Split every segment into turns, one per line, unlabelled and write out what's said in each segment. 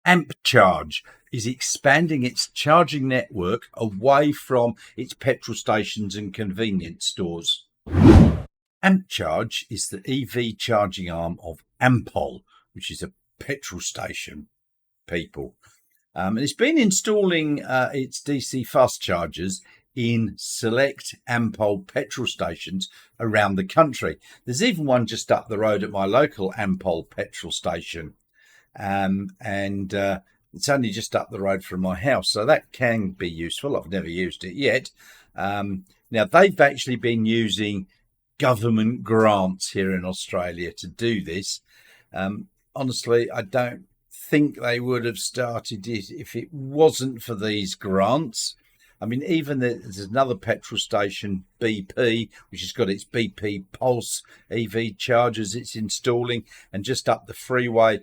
Ampcharge is expanding its charging network away from its petrol stations and convenience stores. Ampcharge is the EV charging arm of Ampol, which is a petrol station, people. And it's been installing its DC fast chargers in select Ampol petrol stations around the country. There's even one just up the road at my local Ampol petrol station. And it's only just up the road from my house, so that can be useful. I've never used it yet. Now, they've actually been using government grants here in Australia to do this. Honestly, I don't think they would have started it if it wasn't for these grants. I mean, even there's another petrol station, BP, which has got its BP Pulse EV chargers it's installing, and just up the freeway,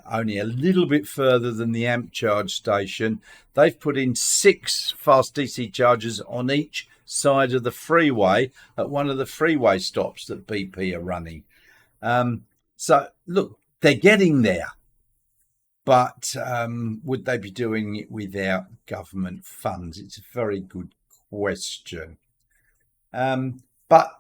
only a little bit further than the Ampcharge station, they've put in 6 fast DC chargers on each side of the freeway at one of the freeway stops that BP are running. So, look, they're getting there. But would they be doing it without government funds? It's a very good question. But,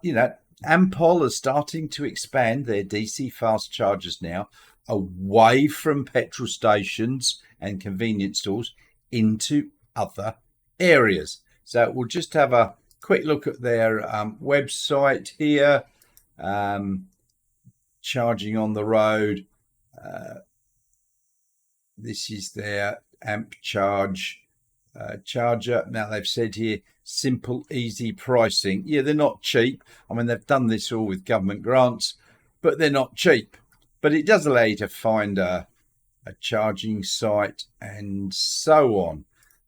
Ampol is starting to expand their DC fast chargers now away from petrol stations and convenience stores into other areas. So we'll just have a quick look at their website here. Charging on the road. This is their Ampcharge charger. Now, they've said here, simple, easy pricing. Yeah, they're not cheap. I mean, they've done this all with government grants, but they're not cheap. But it does allow you to find a charging site and so on.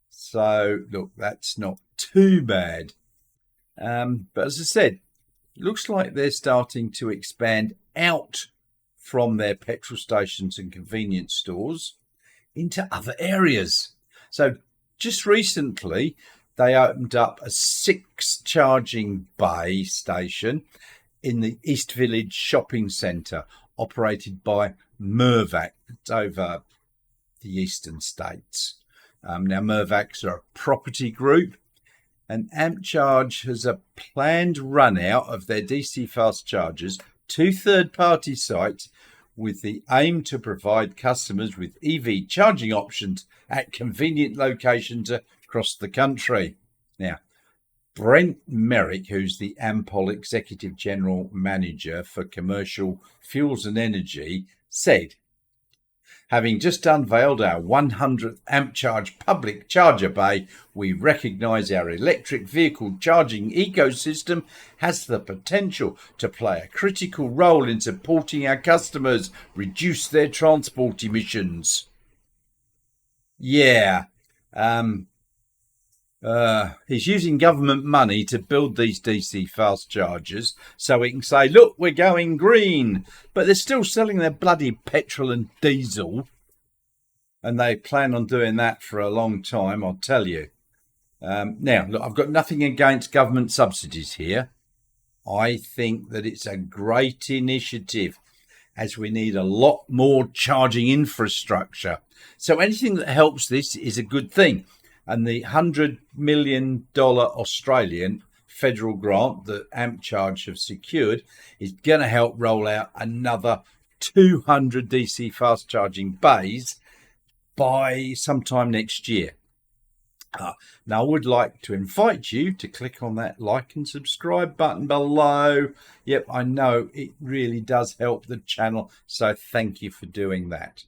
So, look, that's not too bad. But as I said, it looks like they're starting to expand out from their petrol stations and convenience stores into other areas. So just recently, they opened up a 6 charging bay station in the East Village shopping centre, operated by Mirvac. It's over the eastern states. Now, Mirvacs are a property group, and Ampcharge has a planned run out of their DC fast chargers to third-party sites, with the aim to provide customers with EV charging options at convenient locations across the country. Now, Brent Merrick, who's the Ampol Executive General Manager for Commercial Fuels and Energy, said, having just unveiled our 100th Ampcharge public charger bay, we recognise our electric vehicle charging ecosystem has the potential to play a critical role in supporting our customers reduce their transport emissions. Yeah, he's using government money to build these DC fast chargers so he can say, look, we're going green. But they're still selling their bloody petrol and diesel. And they plan on doing that for a long time, I'll tell you. Now, look, I've got nothing against government subsidies here. I think that it's a great initiative, as we need a lot more charging infrastructure. So anything that helps this is a good thing. And the $100 million Australian federal grant that Ampcharge have secured is going to help roll out another 200 DC fast charging bays by sometime next year. Now, I would like to invite you to click on that like and subscribe button below. Yep, I know it really does help the channel, so thank you for doing that.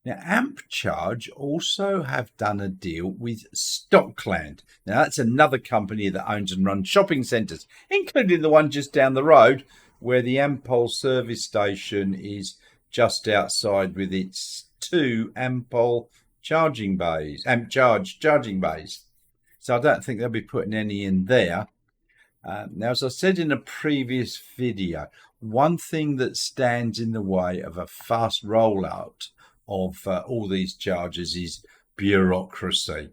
Now, Ampcharge also have done a deal with Stockland. Now, that's another company that owns and runs shopping centres, including the one just down the road, where the Ampol service station is just outside with its 2 Ampol charging bays, Ampcharge charging bays. So I don't think they'll be putting any in there. Now, as I said in a previous video, one thing that stands in the way of a fast rollout of all these chargers is bureaucracy.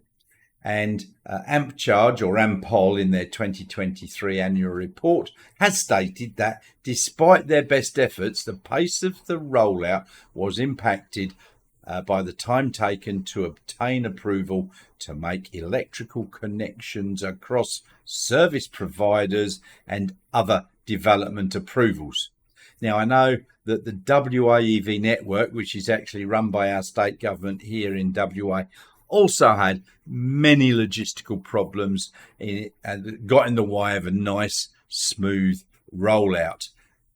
And Ampcharge, or Ampol, in their 2023 annual report has stated that despite their best efforts, the pace of the rollout was impacted by the time taken to obtain approval to make electrical connections across service providers and other development approvals. Now, I know that the WA EV network, which is actually run by our state government here in WA, also had many logistical problems in it and got in the way of a nice, smooth rollout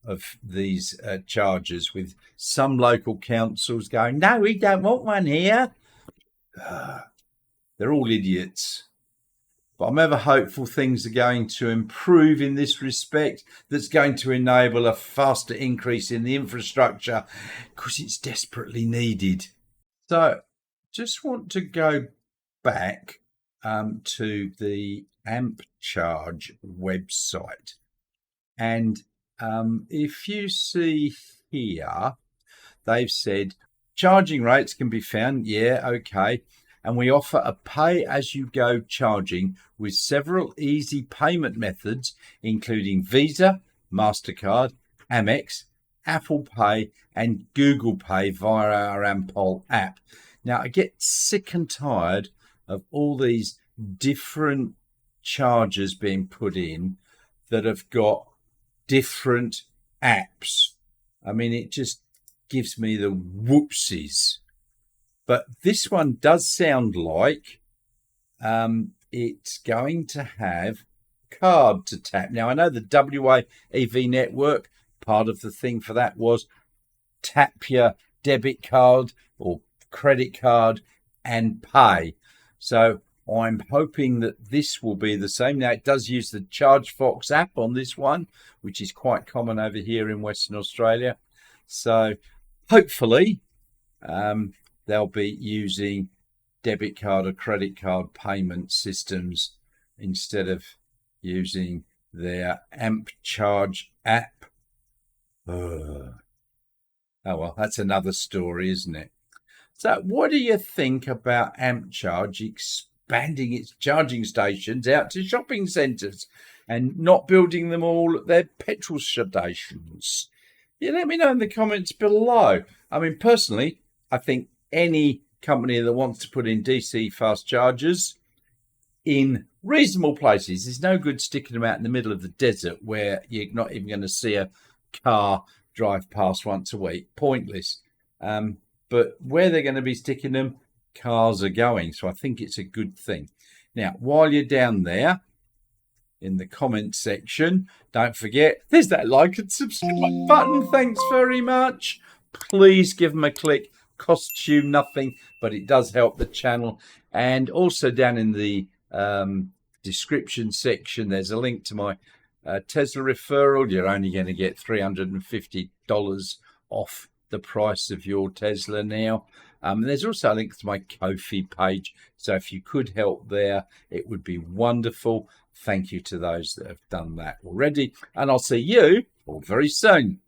of these chargers, with some local councils going, no, we don't want one here. They're all idiots. But I'm ever hopeful things are going to improve in this respect. That's going to enable a faster increase in the infrastructure, because it's desperately needed. So just want to go back to the Ampcharge website. And if you see here, they've said charging rates can be found. Yeah, okay. And we offer a pay-as-you-go charging with several easy payment methods, including Visa, MasterCard, Amex, Apple Pay, and Google Pay via our Ampol app. Now, I get sick and tired of all these different chargers being put in that have got different apps. I mean, it just gives me the whoopsies. But this one does sound like it's going to have card to tap. Now, I know the WA EV network, part of the thing for that was tap your debit card or credit card and pay. So I'm hoping that this will be the same. Now, it does use the ChargeFox app on this one, which is quite common over here in Western Australia. So hopefully they'll be using debit card or credit card payment systems instead of using their Ampcharge app. Oh, well, that's another story, isn't it? So what do you think about Ampcharge expanding its charging stations out to shopping centres and not building them all at their petrol stations? Yeah, let me know in the comments below. I mean, personally, I think any company that wants to put in DC fast chargers in reasonable places, there's no good sticking them out in the middle of the desert where you're not even going to see a car drive past once a week. Pointless. But where they're going to be sticking them, cars are going. So I think it's a good thing. Now, while you're down there in the comment section, don't forget, there's that like and subscribe button. Thanks very much. Please give them a click. Costs you nothing, but it does help the channel. And also down in the description section, there's a link to my Tesla referral. You're only going to get $350 off the price of your Tesla now. There's also a link to my Ko-fi page. So if you could help there, it would be wonderful. Thank you to those that have done that already. And I'll see you all very soon.